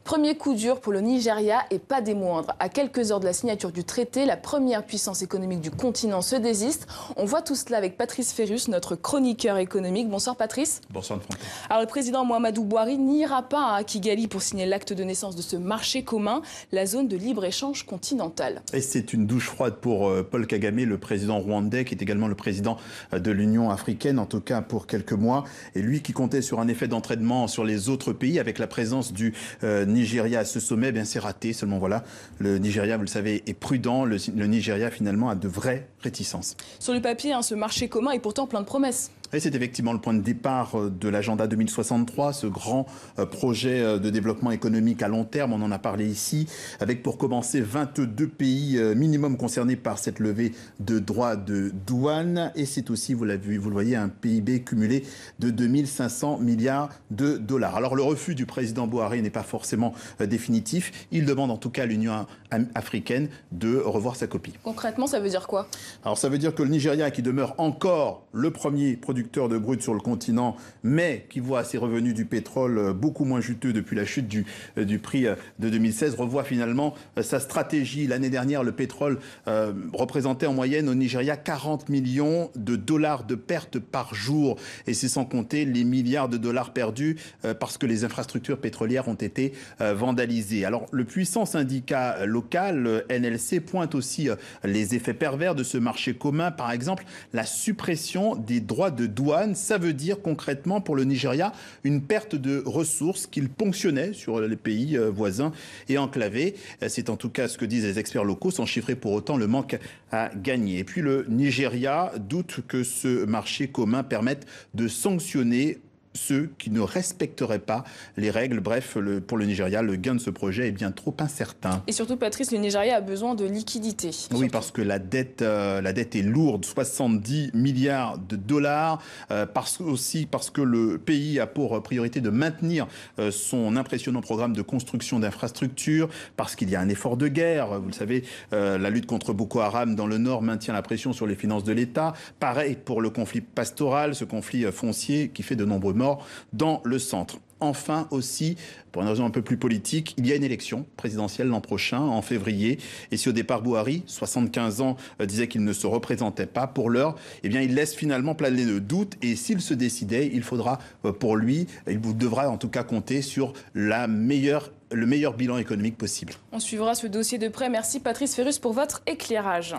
Premier coup dur pour le Nigeria et pas des moindres. À quelques heures de la signature du traité, la première puissance économique du continent se désiste. On voit tout cela avec Patrice Ferrus, notre chroniqueur économique. Bonsoir Patrice. Bonsoir Franck. Alors le président Muhammadu Buhari n'ira pas à Kigali pour signer l'acte de naissance de ce marché commun, la zone de libre-échange continentale. Et c'est une douche froide pour Paul Kagame, le président rwandais, qui est également le président de l'Union africaine, en tout cas pour quelques mois. Et lui qui comptait sur un effet d'entraînement sur les autres pays, avec la présence du Nigeria à ce sommet, bien c'est raté. Seulement voilà, le Nigeria, vous le savez, est prudent. Le Nigeria finalement a de vraies réticences. Sur le papier, ce marché commun est pourtant plein de promesses. Et c'est effectivement le point de départ de l'agenda 2063, ce grand projet de développement économique à long terme. On en a parlé ici, avec pour commencer 22 pays minimum concernés par cette levée de droits de douane. Et c'est aussi, vous l'avez vu, vous le voyez, un PIB cumulé de 2500 milliards de dollars. Alors le refus du président Buhari n'est pas forcément définitif. Il demande en tout cas à l'Union africaine de revoir sa copie. Concrètement, ça veut dire quoi? Alors ça veut dire que le Nigeria, qui demeure encore le premier producteur de brut sur le continent, mais qui voit ses revenus du pétrole beaucoup moins juteux depuis la chute du prix de 2016, revoit finalement sa stratégie. L'année dernière, le pétrole représentait en moyenne au Nigeria 40 millions de dollars de pertes par jour. Et c'est sans compter les milliards de dollars perdus parce que les infrastructures pétrolières ont été vandalisées. Alors le puissant syndicat local, NLC, pointe aussi les effets pervers de ce marché commun. Par exemple, la suppression des droits de douane, ça veut dire concrètement pour le Nigeria une perte de ressources qu'il ponctionnait sur les pays voisins et enclavés. C'est en tout cas ce que disent les experts locaux, sans chiffrer pour autant le manque à gagner. Et puis le Nigeria doute que ce marché commun permette de sanctionner ceux qui ne respecteraient pas les règles. Bref, pour le Nigeria, le gain de ce projet est bien trop incertain. Et surtout, Patrice, le Nigeria a besoin de liquidités. Oui, parce que la dette est lourde, 70 milliards de dollars, parce que le pays a pour priorité de maintenir son impressionnant programme de construction d'infrastructures, parce qu'il y a un effort de guerre. Vous le savez, la lutte contre Boko Haram dans le nord maintient la pression sur les finances de l'État. Pareil pour le conflit pastoral, ce conflit foncier qui fait de nombreux morts dans le centre. Enfin aussi, pour une raison un peu plus politique, il y a une élection présidentielle l'an prochain, en février. Et si au départ Buhari, 75 ans, disait qu'il ne se représentait pas pour l'heure, eh bien il laisse finalement planer le doute. Et s'il se décidait, il faudra pour lui, il devra en tout cas compter sur le meilleur bilan économique possible. On suivra ce dossier de près. Merci Patrice Ferrus pour votre éclairage.